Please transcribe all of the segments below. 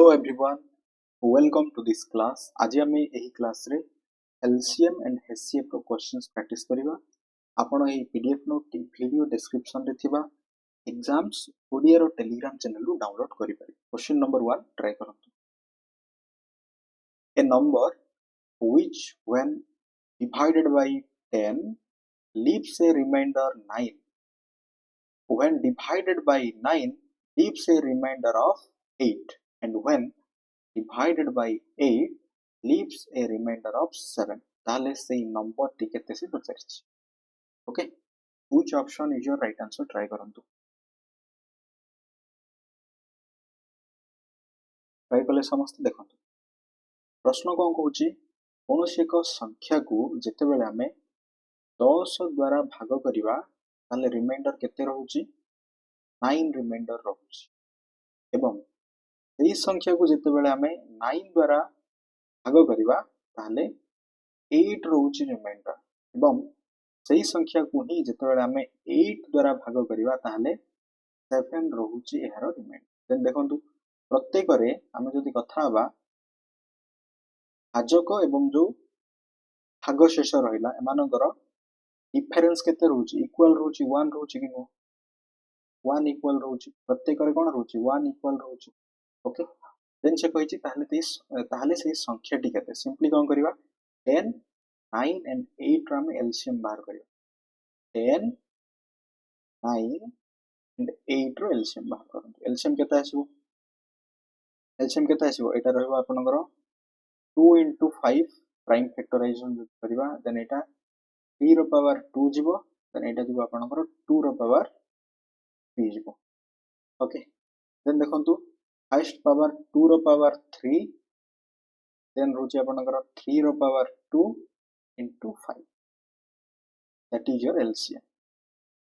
Hello everyone, welcome to this class. आज आम यही क्लास रे LCM and HCF रो क्वेश्चंस प्रैक्टिस करिवा. आपण एही PDF नोट वीडियो डिस्क्रिप्शन रे थिबा एग्जाम्स ओडिया रो टेलीग्राम चैनल रो डाउनलोड करि पारि. क्वेश्चन नंबर 1 ट्राई करंतु. A number which when divided by 10 leaves a remainder 9. When divided by 9 leaves a remainder of 8, and when divided by 8 leaves a remainder of 7. ताले से number टी केते से पचारिछि. Okay, which option is your right answer? Try करंतु. Try कले समस्त देखंतु. प्रश्न कोन कहूची, कोनोसी एक संख्या को जेते बेले हमें 10 द्वारा भाग करिवा ताले रिमाइंडर केते रहूची 9 रिमाइंडर रहूची. एवं एही संख्या को जेते बेले हमें 9 द्वारा भाग करिवा ताले 8 रहूची रिमाइंडर. एवं सही संख्या को ही जेते बेले हमें 8 द्वारा भाग करिवा ताले 7 रहूची एहारो रिमाइंडर. देन देखंतु प्रत्येक रे हमें जदी कथा हबा भाजक एवं जो भाग शेष रहिला एमानकर डिफरेंस केते रहूची, इक्वल रहूची 1 रहूची कि नो 1 इक्वल रहूची. प्रत्येक रे कोन रहूची 1 इक्वल रहूची. ओके, देन से कहिची ताहले से संख्याटी केते. सिंपली कोन करिवा 10 9 and 8 रा में एलसीएम बाहर करिवा. 10 9 and 8 रो एलसीएम बाहर करंतु. एलसीएम केते आसीबो, एलसीएम केते आसीबो एटा रहबो आपनकर 2 into 5 प्राइम फैक्टराइजेशन करिवा. देन एटा 3 रो पावर 2 जिवो. देन एटा जिवो आपनकर 2 रो पावर 3 जिवो. ओके, देन देखंतु हाईएस्ट पावर 2 रो पावर 3, देन रोचे आपनकर 3 रो power 2 into 5. that is your LCM.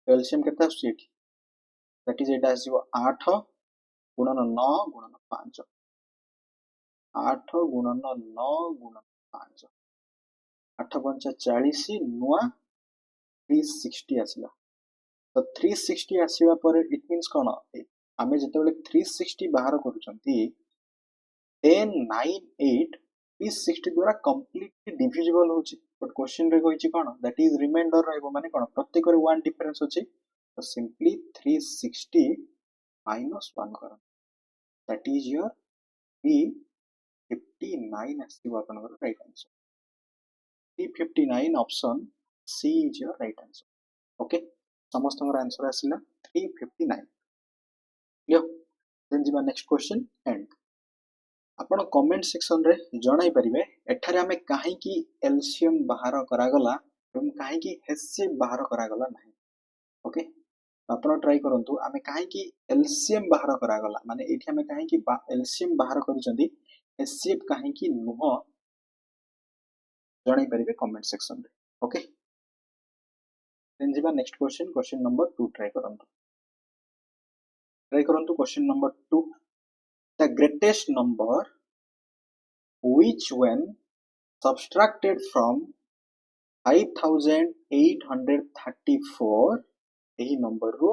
LCM केते आसी एठी, that is एटा आसीबो 8 गुणन 9 गुणन 5. 8 गुणन 9 गुणन 5, 8 पंचा 40 नुआ 360 आसीला. तो 360 आसीबा पर इट मींस कोन, आमे जेतेबेले 360 बाहर करूचंती 10 9 8 360 द्वारा कंप्लीटली डिविजिबल होची. बट क्वेश्चन रे कहिची कोन, दैट इज रिमाइंडर रहबो माने कोन प्रत्येक रे 1 डिफरेंस होची. तो सिंपली 360 minus 1 करो. दैट इज योर 359 आसीबो आपनकर right answer. 359 option C is your right answer. Okay, समस्त आंसर आसिला 359. क्लियर. देन जिबा नेक्स्ट क्वेश्चन. एंड आपण कमेंट सेक्शन रे जणाई परिबे एठारे हमें काहे की एलसीएम बाहर करा गला एवं काहे की एचसीएफ बाहर करा गला नाही. ओके, आपण ट्राई करंतु हमें काहे की एलसीएम बाहर करा गला माने एठी हमें काहे की एलसीएम बाहर करिसंती एचसीएफ काहे की नुह जणाई परिबे कमेंट सेक्शन रे. ओके, देन जिबा next question. Question number 2 try करंतु. Question number 2. The greatest number which when subtracted from 5834 यही नंबर रो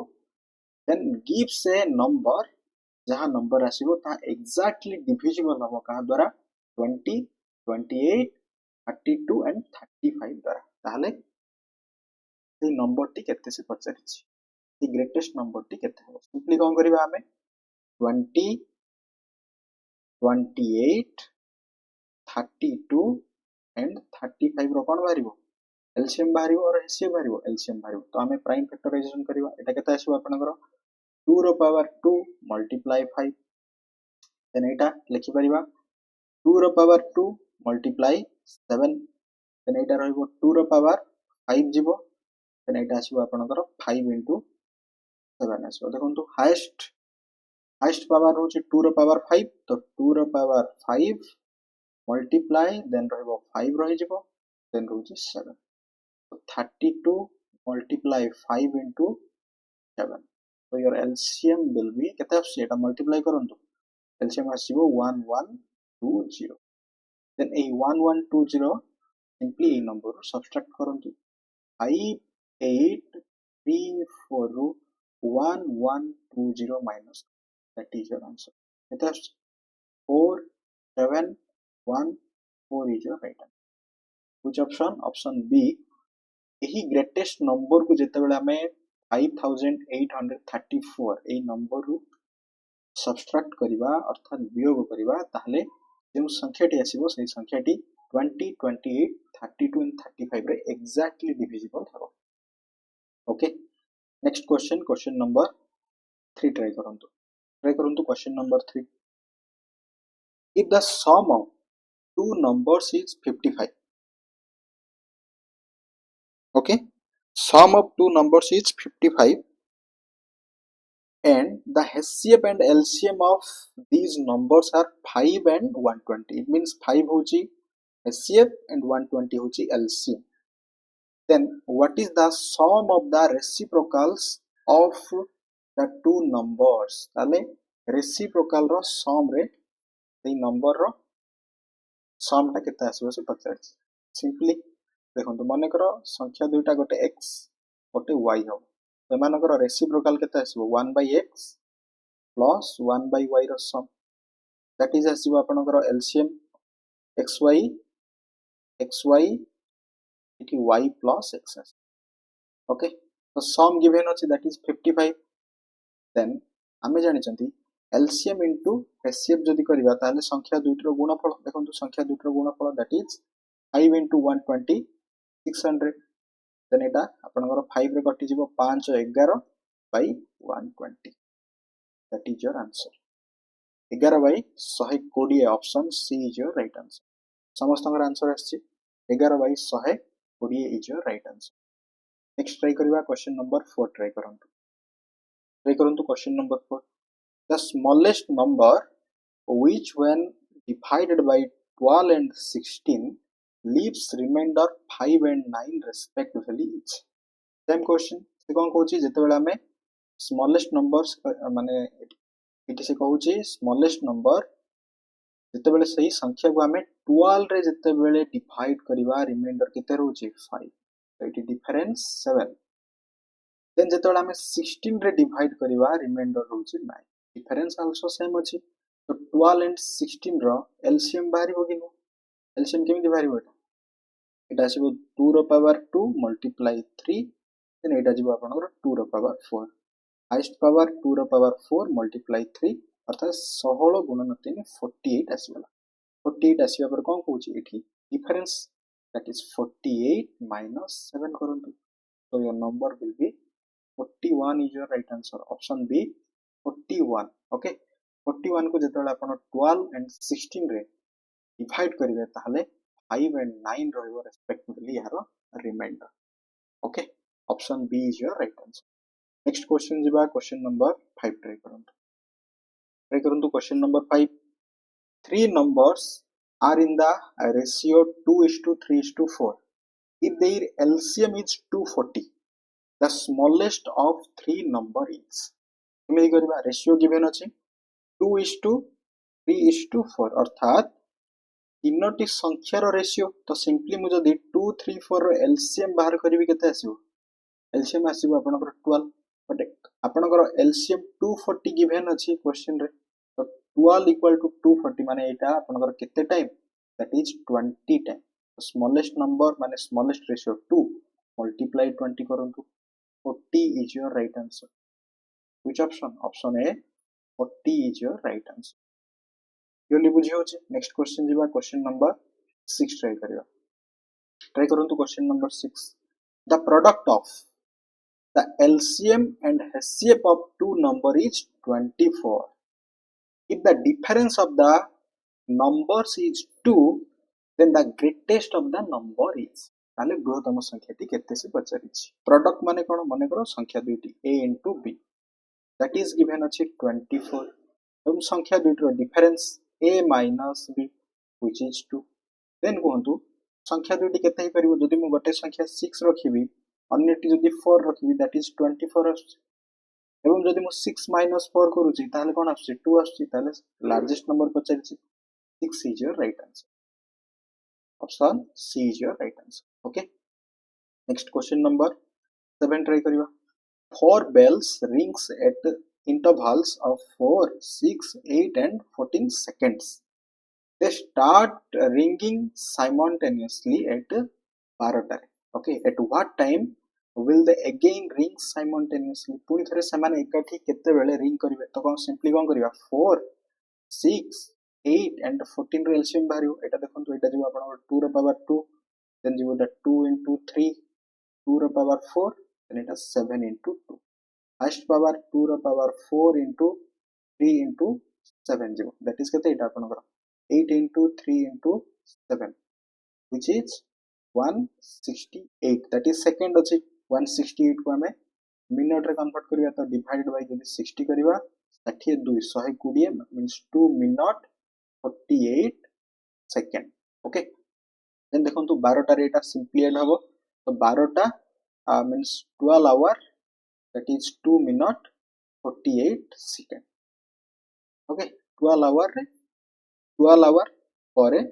then gives a number जहां नंबर आसीबो ता एक्जेक्टली डिविजिबल हबो का द्वारा 20 28 32 and 35 द्वारा. ताले से नंबर टी केते से पचारिछि, द ग्रेटेस्ट नंबर टी केते हो. सिंपली कोन करिबा हमें 20 28 32 and 35 रो कोन बारिबो एलसीएम बारिबो और एचसीएफ बारिबो एलसीएम बारिबो. तो हमें प्राइम फैक्टराइजेशन करिवा. एटा केते आसीबो आपनकर 2 रो पावर 2 मल्टीप्लाई 5. देन एटा लिखि परिबा 2 रो पावर 2 मल्टीप्लाई 7. देन एटा रहइबो 2 रो पावर 5 जिवो. देन एटा आसीबो आपनकर 5 into 7 आसीबो. देखंतु हाईएस्ट पावर होची 2 रो पावर 5. तो 2 रो पावर 5 मल्टीप्लाई देन रहइबो 5 रहि जिवो. देन होची 7. तो 32 multiply 5 into 7. So your LCM will be केते आसी एटा मल्टीप्लाई करंतु. LCM आसीबो 1120. देन ए 1120 सिंपली ए नंबर सब्ट्रैक्ट करंतु. 5834 रो 1120 minus, that is your answer. केते आसी 4 7 1 4 is your right answer. Which option? Option B. यही ग्रेटेस्ट नंबर को जितेबाला आम 5834 यही नंबर रु सबट्राक्ट करवा अर्थात वियोग करवा ताहले जो संख्याटी आसीबो सही संख्याटी 20 28 32 एंड 35 रे एक्जाक्टली डिविजिबल हबो. Okay next question number 3 try करंतु question number 3. If the sum of two numbers is 55. Okay, sum of two numbers is 55 and the HCF and LCM of these numbers are 5 and 120. It means 5 hoji HCF and 120 hoji LCM. Then what is the sum of the reciprocals of the two numbers? ताले reciprocal रो sum रे the number row sum टा केते आसीबो से पचार. Simply देखो मनकर संख्या दुईटा गोटे x गोटे y हम एमानकर रेसिप्रोकाल केते आसीबो 1/x प्लस 1/y रो सम दैट इज आसीबो आपनकर एलसीएम xy इटी y प्लस x. ओके तो सम गिवन अछि दैट इज 55. देन आमे जानि चंती एलसीएम इनटू एचसीएफ जदी करबा ताले संख्या दुईटर गुणफल देखंतु संख्या दुईटर गुणफल दैट इज 5 into 120 600. देन एटा आपनकर 5 रे कटि जिवो 5 11 by 120. That is your answer. 11 by 120 option C is your right answer. समस्तकर आंसर आछि 11 by 120 is your right answer. Next try करबा क्वेश्चन नंबर 4 ट्राई करंतु question number 4. The smallest number which when divided by 12 and 16 leaves remainder 5 and 9 respectively each. Same question से कौन कहूची जेतेबेले हमें smallest numbers माने इति से कहूची स्मॉलेस्ट नंबर जेतेबेले सही संख्या को हमें 12 रे जेतेबेले डिवाइड करबा रिमाइंडर केते रहउची 5 तो इति डिफरेंस 7. देन जेतेबेले हमें 16 रे डिवाइड करबा रिमाइंडर रहउची 9 डिफरेंस आल्सो सेम अछि. तो 12 एंड 16 रो एलसीएम बाहरिबो कि नो एलसीएम केमिति बाहरिबो एटा आसीबो 2 रो पावर 2 मल्टीप्लाई 3 देन एटा जिवो आपनकर 2 रो पावर 4 हाईएस्ट पावर 2 रो पावर 4 मल्टीप्लाई 3 अर्थात 16 गुणन 3 48 आसीबला. 48 आसीबा पर कोन कहूची एठी डिफरेंस दैट इज 48 minus 7 करंतु. so your number will be 41 is your right answer. option B 41. okay 41 को जेतेबेला आपण 12 एंड 16 रे डिवाइड करिवे ताहले 5 and 9 रहइबो रेस्पेक्टिवली यार remainder. Okay option B is your right answer. Next question जिबा क्वेश्चन नंबर 5 ट्राई करंतु question number 5. Three numbers are in the ratio 2:3:4. if their LCM is 240 the smallest of three number is. केमिति करबा ratio given अछि 2:3:4 अर्थात तीनोटी संख्यार ratio. तो simply मु जदी 2 3 4 रो एलसीएम बाहर करिवि केते आसीबो एलसीएम आसीबो आपनकर 12 बट आपनकर एलसीएम 240 गिवन अछि क्वेश्चन रे. तो 12 इक्वल टू 240 माने एटा आपनकर केते time that is 20 time. Smallest number माने स्मॉलेस्ट रेशियो 2 मल्टीप्लाई 20 करंतु 40 is your right answer. Which option? Option A 40 is your right answer. Clearly बुझी होची. नेक्स्ट क्वेश्चन जिबा क्वेश्चन नंबर 6 ट्राई करंतु question number 6. The product of the LCM and HCF of two number is 24. if the difference of the numbers is 2 then the greatest of the number is. ताले बृहत्तम संख्याटी केते से पचारिछि. Product माने कोन माने करो संख्या दुईटी a into b that is given अछि 24 एवं संख्या दुईटर difference a minus b which is 2. Then कहंतु संख्या दुईटी केते हे परिबो जदि मु गोटे संख्या 6 रखिबी अन्यटी जदि 4 रखिबी दैट इज 24 आछि एवं जदि मु 6 minus 4 करूछि ताले कोन आछि 2 आछि ताले largest number पचारिछि 6 is your right answer. option C is your right answer. okay next question number 7 try करिवा. 4 bells rings at intervals of 4, 6, 8 and 14 seconds. They start ringing simultaneously at 12. Okay, at what time will they again ring simultaneously? पुणी थरे सेमाने एकाठी केते बेले ring करिवे तो कौन simply कौन करिवा 4, 6, 8 and 14 row LCM बाहरियो एटा देखंतु एटा जिवो आपण 2 रो पावर 2 then जिवो 2 into 3 2 रो पावर 4 then एटा 7 into 2 highest power 2 रो पावर 4 into 3 into 7 जिवो that is केते एटा आपण 8 into 3 into 7 which is 168 that is second अछि 168 को हमें मिनट रे कन्वर्ट करिया तो डिवाइडेड बाय जदी 60 करिवा 60 2 120 means 2 minute 48 second okay then देखंतु 12 टा रे एटा सिंपली ऐड हबो तो 12 टा means 12 hour that is 2 minute 48 second okay 12 hour रे 12 hour ପରେ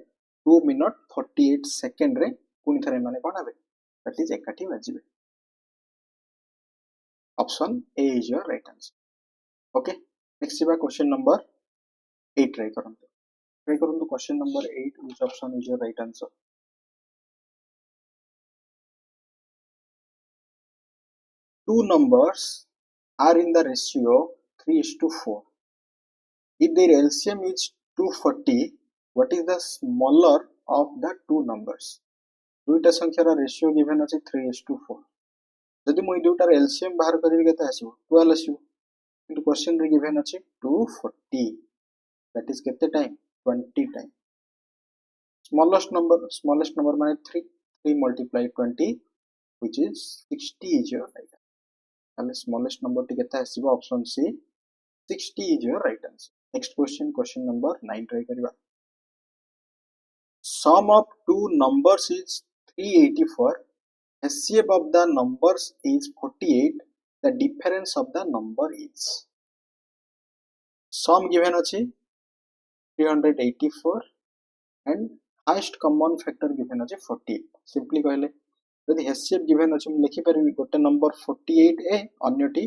2 minute 48 second रे पुनी थरे माने कोन हबे that is एकाठी बाजिबे option A is your right answer okay next is question number 8 try करंतु question number 8 which option is your right answer two numbers are in the ratio 3:4 if their LCM is 240 what is the smaller of the two numbers दुईटा संख्यार ratio given अछि 3:4 जदि मुई दुईटार LCM बाहर करिवि केते आसीबो 12 आसीबो किंतु question रे गिवन अछि 240 दैट इज केते टाइम 20 टाइम smallest number माने 3 3 multiply 20 which is 60 is your right and smallest number T केते आसीबो option C 60 is your right answer next question number 9 try करिवा sum of two numbers is 384 HCF of the numbers is 48 the difference of the number is sum given अछि 384 and highest common factor given अछि 48 simply कहले यदि HCF given अछि लिखि परिबी गोटे number 48a अन्यटी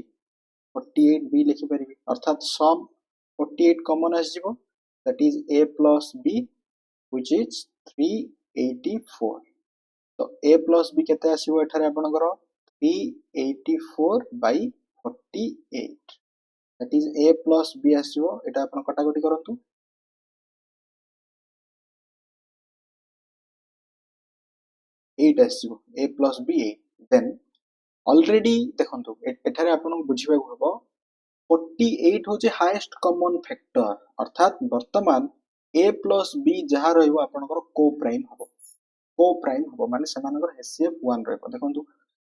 48b लिखि परिबी अर्थात sum 48 common आसीबो that is a plus b which is 384 तो a plus b केते आसीबो एठारे आपनकर 384 by 48 that is a plus b आसीबो एटा आपन कटाकटी करंतु 8 आसीबो a plus b 8 then already देखंतु एठारे आपन बुझिबा हबो 48 होचे हाईएस्ट कॉमन फैक्टर अर्थात वर्तमान a plus b जहा रहइबो आपनकर को प्राइम हबो माने समानकर HCF 1 रहइबो देखंतु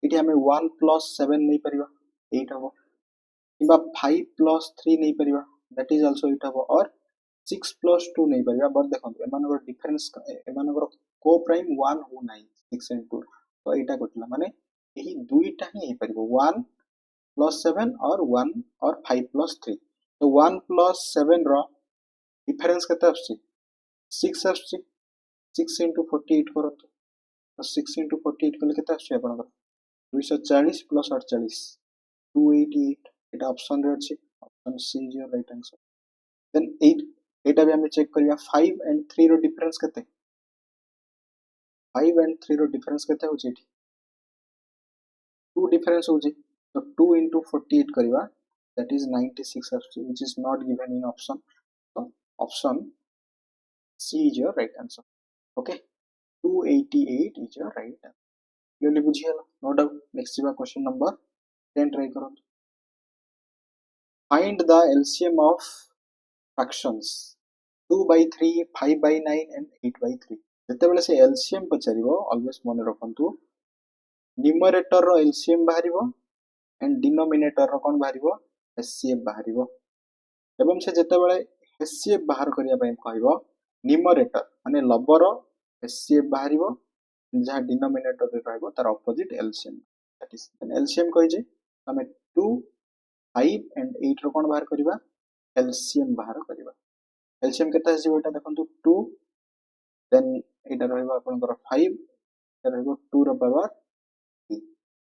इठी हमें 1 plus 7 नै परिबा 8 हबो किबा 5 plus 3 नै परिबा that is also 8 हबो और 6 plus 2 नै परिबा बट देखंतु एमानकर डिफरेंस एमानकर को प्राइम 1 हो नै 6 and 2 तो एटा कोटला माने एही दुईटा ही परिबो 1 plus 7 और 1 और 5 plus 3 तो 1 plus 7 रो डिफरेंस केते आछि 6 आछि 6 into 48 करत तो 6 into 48 कले केते आछि आपनकर 240 plus 48 288 एटा ऑप्शन रे अछि option C is your right answer then 8 एटा भी हम चेक करिया 5 and 3 रो डिफरेंस केते 5 and 3 रो डिफरेंस केते होछि एठी 2 डिफरेंस होछि तो 2 into 48 करिवा that is 96 आछि which is not given in option so option C is your right answer okay 288 is your right answer clearly बुझियला no doubt next is question number 10 try करो find the LCM of fractions 2 by 3 5 by 9 and 8 by 3 जते बेले से LCM पचारिबो always मन रखंतु numerator रो LCM बाहरिबो and denominator रो कोन बाहरिबो HCF बाहरिबो एवं से जते बेले HCF बाहर करिया पय कहइबो न्यूमरेटर माने लबर HCF बाहरिबो जहा डिनोमिनेटर रे रहइबो तार opposite LCM that is LCM कहि जे हमें 2 5 and 8 रो कोन बाहर करिबा LCM बाहर करिबा LCM केता जे एटा देखंतु 2 देन एटा रहइबो आपनकर 5 एटा रहइबो 2 रो पावर 3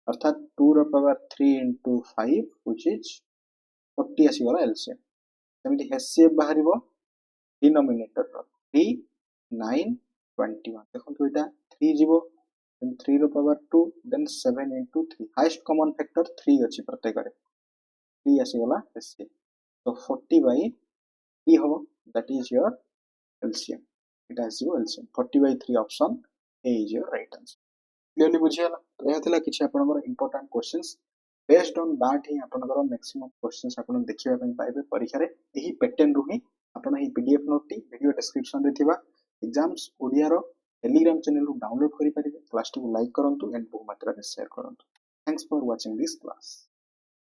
अर्थात 2 रो पावर 3 into 5 which is 40 आसीगला एलसीएम सेमती एचसीएफ बाहरिबो डिनोमिनेटर 3 9 21 देखो एटा 3 जीवो 3 रो power 2 then 7 into 3 highest common factor 3 अछि प्रत्येक रे 3 आसीगला एचसीएफ तो 40 by 3 हो दैट इज योर एलसीएम इटा आसीबो LCM 40 by 3 option A is your right answer clearly बुझियाला एहा थिला किछि आपनकर important questions based on that ही आपनकर मैक्सिमम क्वेश्चंस आपन देखिबा पई पाइबे परीक्षा रे एही पैटर्न रु ही आपन ही पीडीएफ नोट टी वीडियो डिस्क्रिप्शन रे थिबा एग्जाम्स ओडिया रो टेलीग्राम चैनल रु डाउनलोड करि परिबे क्लास को लाइक करंतु एंड बहु मात्रा रे शेयर करंतु thanks for watching this class.